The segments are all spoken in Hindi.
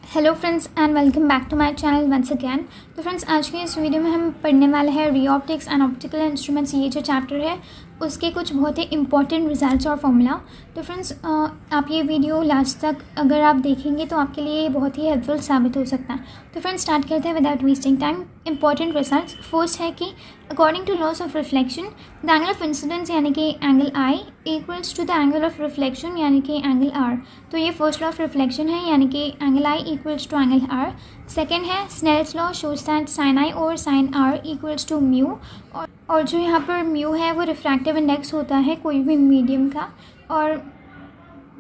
Hello friends and welcome back to my channel once again. तो फ्रेंड्स आज के इस वीडियो में हम पढ़ने वाले हैं री ऑप्टिक्स एंड ऑप्टिकल इंस्ट्रूमेंट्स। ये जो चैप्टर है उसके कुछ बहुत ही इंपॉर्टेंट रिजल्ट्स और फॉर्मूला। तो फ्रेंड्स आप ये वीडियो लास्ट तक अगर आप देखेंगे तो आपके लिए ये बहुत ही हेल्पफुल साबित हो सकता है। तो फ्रेंड्स स्टार्ट करते हैं without wasting time. Important results first है कि according to laws of reflection the angle of incidence यानी कि angle I equals to the angle of reflection यानी कि एंगल आर। तो ये फर्स्ट लॉ ऑफ रिफ्लेक्शन है यानी कि angle I equals to angle r. Second है Snell's law shows that sine i और sine r equals to mu. और जो यहाँ पर म्यू है वो रिफ्रैक्टिव इंडेक्स होता है कोई भी मीडियम का, और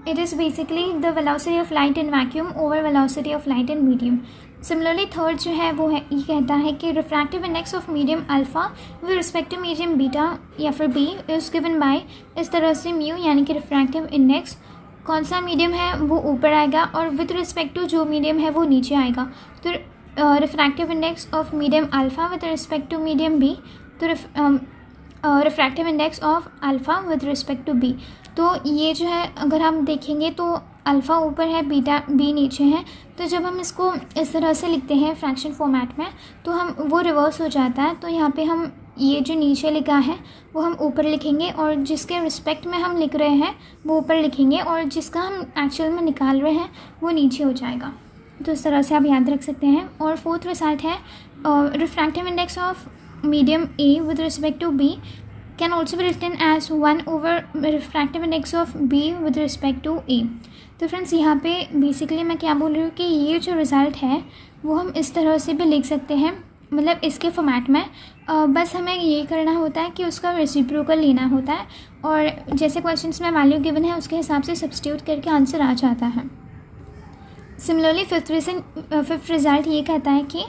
it is basically the velocity of light in vacuum over velocity of light in medium. Similarly third जो है वो है ये कहता है कि refractive index of medium alpha with respect to medium beta या फिर बी इज़ गिवन बाय इस तरह से म्यू यानी कि रिफ्रैक्टिव इंडेक्स कौन सा मीडियम है वो ऊपर आएगा और विद रिस्पेक्ट टू जो मीडियम है वो नीचे आएगा। तो refractive index of medium alpha with respect to medium B, तो refractive index of alpha with respect to B. तो ये जो है अगर हम देखेंगे तो अल्फ़ा ऊपर है बीटा बी नीचे है। तो जब हम इसको इस तरह से लिखते हैं फ्रैक्शन फॉर्मेट में तो हम वो रिवर्स हो जाता है। तो यहाँ पे हम ये जो नीचे लिखा है वो हम ऊपर लिखेंगे और जिसके रिस्पेक्ट में हम लिख रहे हैं वो ऊपर लिखेंगे और जिसका हम एक्चुअल में निकाल रहे हैं वो नीचे हो जाएगा। तो इस तरह से आप याद रख सकते हैं। और फोर्थ रिजल्ट है refractive index of medium A with respect to B can also be written as 1 over refractive index of B with respect to A. तो फ्रेंड्स यहाँ पे बेसिकली मैं क्या बोल रही हूँ कि ये जो रिज़ल्ट है वो हम इस तरह से भी लिख सकते हैं, मतलब इसके फॉर्मेट में। बस हमें ये करना होता है कि उसका रेसिप्रोकल लेना होता है और जैसे क्वेश्चंस में वैल्यू गिवन है उसके हिसाब से सब्स्टिट्यूट करके आंसर आ जाता है। सिमिलरली फिफ्थ रिज़ल्ट ये कहता है कि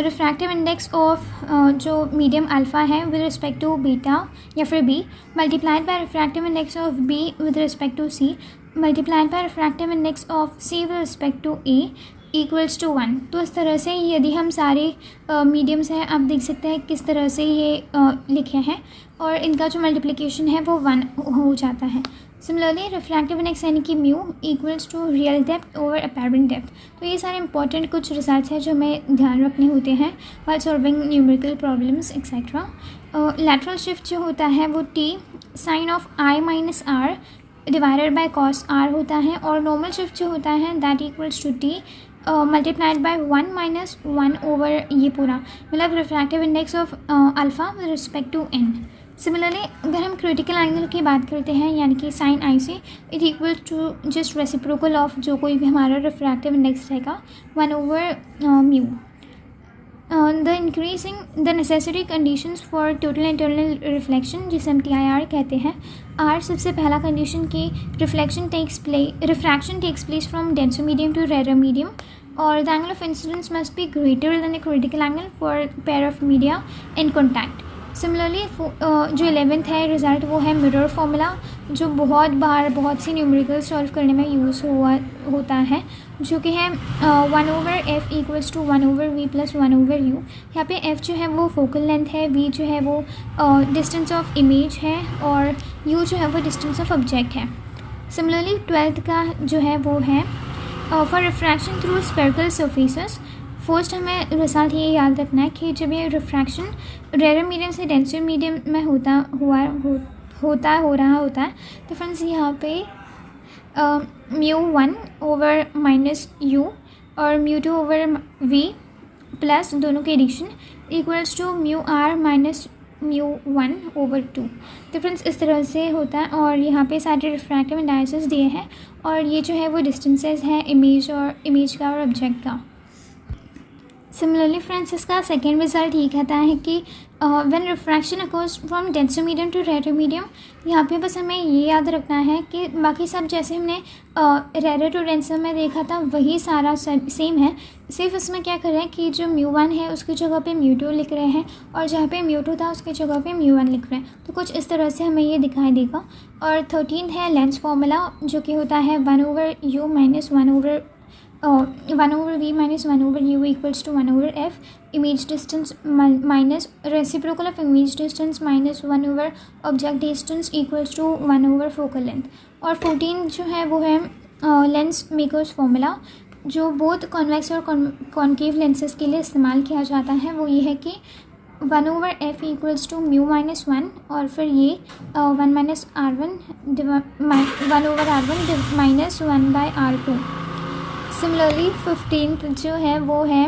रिफ्रैक्टिव इंडेक्स ऑफ जो मीडियम अल्फ़ा है विद रिस्पेक्ट टू बीटा या फिर B multiplied by refractive index of B with respect to C multiplied by refractive index of C with respect to A equals to 1। तो इस तरह से यदि हम सारे मीडियम्स हैं आप देख सकते हैं किस तरह से ये लिखे हैं और इनका जो मल्टीप्लिकेशन है वो 1 हो जाता है। सिमिलरली रिफ्रैक्टिव इंडेक्स यानी कि mu equals to real depth over apparent depth. तो ये सारे इंपॉर्टेंट कुछ रिजल्ट्स हैं जो हमें ध्यान रखने होते हैं while solving numerical problems etcetera. Lateral shift जो होता है वो T sine of I minus R divided by cos R होता है और नॉर्मल शिफ्ट जो होता है that equals to T multiplied by 1 minus 1 over ये पूरा, मतलब refractive index of alpha with respect to N. Similarly अगर हम क्रिटिकल एंगल की बात करते हैं यानी कि साइन आई से it equal to just reciprocal of जो कोई भी हमारा रिफ्रैक्टिव इंडेक्स रहेगा 1 over mu. The increasing the necessary conditions for total internal reflection जिसे हम TIR कहते हैं। आर सबसे पहला कंडीशन की refraction takes place from denser medium to rare medium और the angle of incidence must be greater than the critical angle for pair of media in contact. Similarly जो 11th है रिज़ल्ट वो है मिरर फार्मूला जो बहुत बार बहुत सी न्यूमेरिकल सॉल्व करने में यूज़ होता है जो कि है 1 over F equals to 1 over V plus 1 over U. यहाँ पे एफ जो है वो फोकल लेंथ है, वी जो है वो डिस्टेंस ऑफ इमेज है और यू जो है वो डिस्टेंस ऑफ ऑब्जेक्ट है। सिमिलरली 12th का जो है वो है for refraction through spherical surfaces. First हमें रिजल्ट ये याद रखना है कि जब ये रिफ्रैक्शन रेयर मीडियम से डेंसर मीडियम में हो रहा होता है तो फ्रेंड्स यहाँ पे म्यू 1 ओवर माइनस यू और म्यू 2 ओवर वी प्लस दोनों के addition equals to mu R minus mu 1 over 2। तो फ्रेंड्स इस तरह से होता है और यहाँ पे सारे रिफ्रैक्टिव इंडाइसेस दिए हैं और ये जो है वो डिस्टेंसेस हैं इमेज का और ऑब्जेक्ट का। सिमिलरली फ्रेंड्स इसका सेकेंड रिजल्ट ये कहता है कि when refraction occurs from denser medium to rare medium. यहाँ पे बस हमें ये याद रखना है कि बाकी सब जैसे हमने रेयर टू डेंसर में देखा था वही सारा सेम है, सिर्फ इसमें क्या कर रहे हैं कि जो म्यू 1 है उसकी जगह पे म्यू 2 लिख रहे हैं और जहाँ पे म्यू 2 था उसकी जगह पे म्यू 1 लिख रहे हैं। तो कुछ इस तरह से हमें ये दिखाई देगा। और 13th है लेंस फार्मूला जो कि होता है 1 over you minus 1 over 1 over v minus 1 over u equals to 1 over f image distance minus reciprocal of image distance minus 1 over object distance equals to 1 over focal length। और 14 जो है वो है लेंस मेकर्स फार्मूला जो बोथ कॉन्वेक्स और कॉन्केव लेंसेज के लिए इस्तेमाल किया जाता है वो ये है कि 1/f equals to mu minus 1 और फिर ये 1 minus R1 1/R1 minus 1/R2। Similarly 15th जो है वो है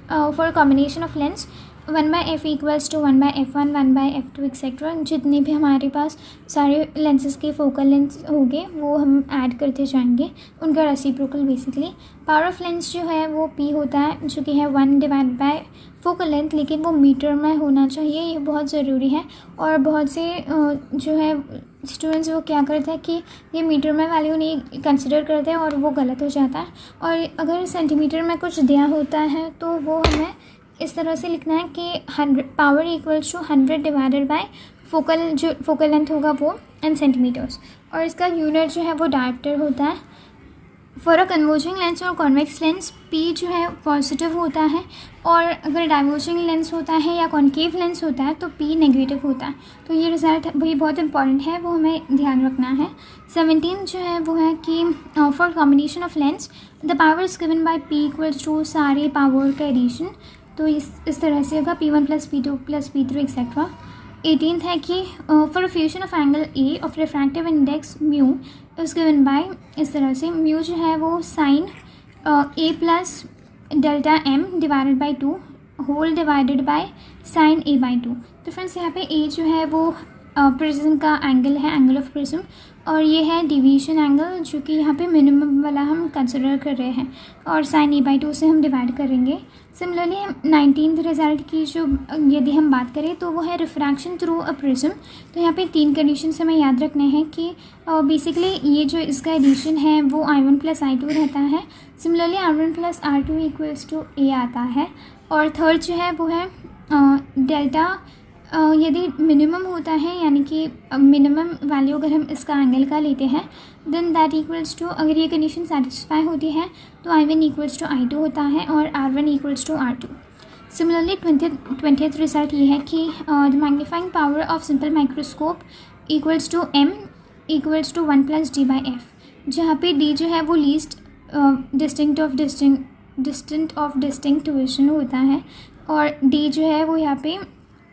for combination of lens 1/f equals to 1/f1 1/f2 etcetera. जितने भी हमारे पास सारे लेंसेज के फोकल लेंस होंगे वो हम ऐड करते जाएंगे, उनका reciprocal basically. Power of lens जो है वो p होता है जो कि है 1 डिवाइड बाय फोकल लेंथ, लेकिन वो मीटर में होना चाहिए, ये बहुत ज़रूरी है। और बहुत से जो है स्टूडेंट्स वो क्या करते हैं कि ये मीटर में वैल्यू नहीं कंसिडर करते हैं और वो गलत हो जाता है। और अगर सेंटीमीटर में कुछ दिया होता है तो वो हमें इस तरह से लिखना है कि 100 power equals to 100 divided by focal, जो फोकल लेंथ होगा वो इन सेंटीमीटर्स। और इसका यूनिट जो है वो डायोप्टर होता है। फॉर अ कन्वर्जिंग लेंस और कॉन्वेक्स लेंस p जो है पॉजिटिव होता है, और अगर डाइवर्जिंग लेंस होता है या कॉन्केव लेंस होता है तो p नेगेटिव होता है। तो ये रिजल्ट वही बहुत इंपॉर्टेंट है, वो हमें ध्यान रखना है। 17 जो है वो है कि for combination of lens the power is given by p equals to सारे पावर का एडिशन। तो इस तरह से होगा p1 plus p2 plus p3 etcetera. 18th है कि for fusion of angle a of refractive index mu is given by, इस तरह से म्यू जो है वो sine a plus delta m divided by 2 whole divided by sine a by 2। तो फ्रेंड्स यहाँ पे a जो है वो प्रिज्म का एंगल है, एंगल ऑफ प्रिज्म, और ये है डिवीजन एंगल जो कि यहाँ पे मिनिमम वाला हम कंसिडर कर रहे हैं, और साइन a बाई 2 से हम डिवाइड करेंगे। सिमिलरली 19th रिजल्ट की जो यदि हम बात करें तो वो है रिफ्रैक्शन थ्रू अ प्रिज्म। तो यहाँ पे 3 कंडीशंस हमें याद रखने हैं कि बेसिकली ये जो इसका एडिशन है वो I1 प्लस I2 रहता है। Similarly R1 plus R2 equals to A आता है। और थर्ड जो है वो है डेल्टा यदि मिनिमम होता है, यानी कि मिनिमम वैल्यू अगर हम इसका एंगल का लेते हैं देन दैट इक्वल्स टू, अगर ये कंडीशन सेटिस्फाई होती है तो I1 इक्वल्स टू I2 होता है और R1 equals to R2। Similarly 20th result ये है कि the magnifying power of simple microscope equals to m equals to 1 plus d by f, जहाँ पे d जो है वो लीस्ट डिस्टिंक्ट ऑफ डिस्टिंक्टिवेशन होता है, और d जो है वो यहाँ पे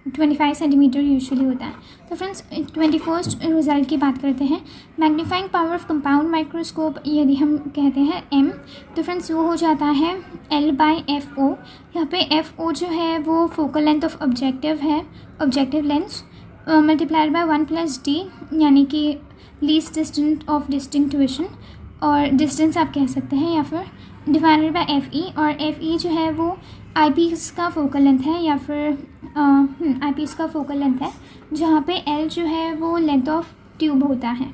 25 सेंटीमीटर यूजुअली होता है। तो फ्रेंड्स 21st रिजल्ट की बात करते हैं। Magnifying power of compound microscope यदि हम कहते हैं m, तो फ्रेंड्स वो हो जाता है L बाई एफ ओ। यहाँ पे एफ ओ जो है वो फोकल लेंथ ऑफ ऑब्जेक्टिव है, objective lens, multiplied by 1 plus d, यानी कि लीस्ट डिस्टेंस ऑफ डिस्टिंक्टिवेशन, और डिस्टेंस आप कह सकते हैं, या फिर डिवाइडेड बाय एफ ई। और एफ ई जो है वो आई पीस का फोकल लेंथ है, या फिर आई पीस का फोकल लेंथ है, जहाँ पे एल जो है वो लेंथ ऑफ ट्यूब होता है।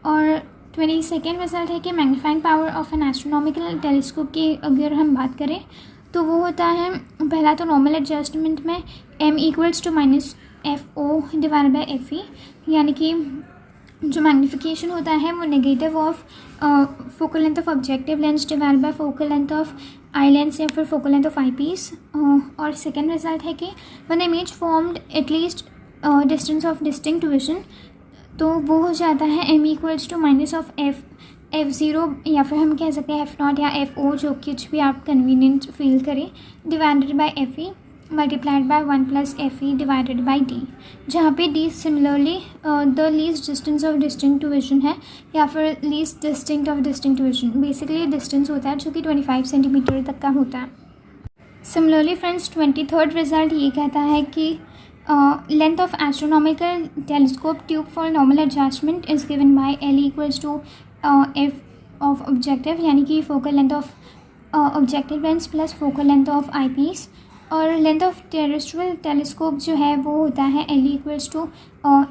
और 22nd रिजल्ट है कि magnifying power of N astronomical telescope की अगर हम बात करें तो वो होता है, पहला तो नॉर्मल एडजस्टमेंट में m equals to minus f o divide by f e, यानी कि जो मैग्नीफिकेशन होता है वो negative of focal length of objective lens divide by focal length of eye lens या फिर focal length of eyepiece. और सेकेंड रिजल्ट है कि when image formed at least distance of distinct vision, तो वो हो जाता है m equals to minus of f0, या फिर हम कह सकते हैं f0 या fo, जो कुछ भी आप कन्वीनियंट फील करें, divided by fe multiplied by 1 plus fe divided by d, जहाँ पे d similarly the least distance of distinct vision है, या फिर least distinct of distinct vision, basically distance होता है जो कि 25 सेंटीमीटर तक का होता है। सिमिलरली फ्रेंड्स 23rd रिजल्ट ये कहता है कि length of astronomical telescope tube for normal adjustment is given by l equals to f of objective, यानी कि focal length of objective lens plus focal length of eyepiece. और लेंथ ऑफ टेरेस्ट्रियल टेलीस्कोप जो है वो होता है l equals to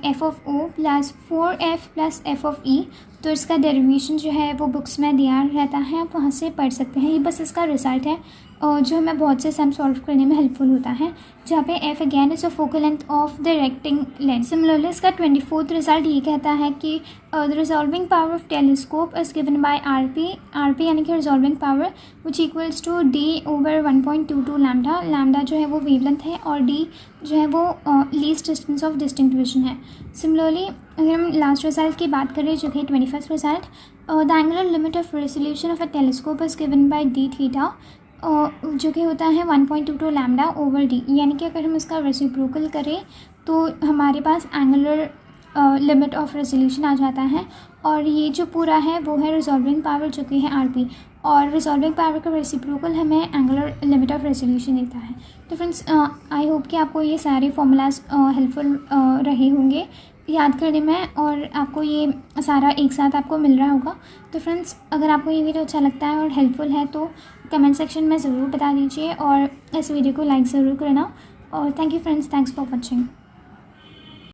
f of o plus 4f plus f of e। तो इसका डेरिवेशन जो है वो बुक्स में दिया रहता है, आप वहाँ से पढ़ सकते हैं। ये बस इसका रिजल्ट है जो हमें बहुत से सम सॉल्व करने में हेल्पफुल होता है, जहाँ पे f again is a focal length of the erecting lens. Similarly इसका 24th रिजल्ट ये कहता है कि the resolving power of telescope is given by rp यानी कि resolving power which equals to d over 1.22 lambda. Lambda जो है वो वेवलेंथ है और d जो है वो लीस्ट डिस्टेंस ऑफ डिस्टिंक्टिवेशन है। सिमिलरली अगर हम लास्ट रिजल्ट की बात करें जो कि 21st result, the angular limit of resolution of a telescope is given by D theta, जो कि होता है 1.22 लैम्डा ओवर डी। यानी कि अगर हम इसका रेसिप्रोकल करें तो हमारे पास एंगुलर लिमिट ऑफ रेजोल्यूशन आ जाता है, और ये जो पूरा है वो है रिजॉल्विंग पावर जो कि है आरपी, और रिजॉल्विंग पावर का रेसिप्रोकल हमें एंगुलर लिमिट ऑफ रेजोल्यूशन देता है। तो फ्रेंड्स आई होप कि आपको ये सारे फॉर्मूलाज हेल्पफुल रहे होंगे याद करने में, और आपको ये सारा एक साथ आपको मिल रहा होगा। तो फ्रेंड्स अगर आपको ये वीडियो अच्छा लगता है और हेल्पफुल है तो कमेंट सेक्शन में ज़रूर बता दीजिए, और इस वीडियो को लाइक ज़रूर करना। और thank you friends, thanks for watching.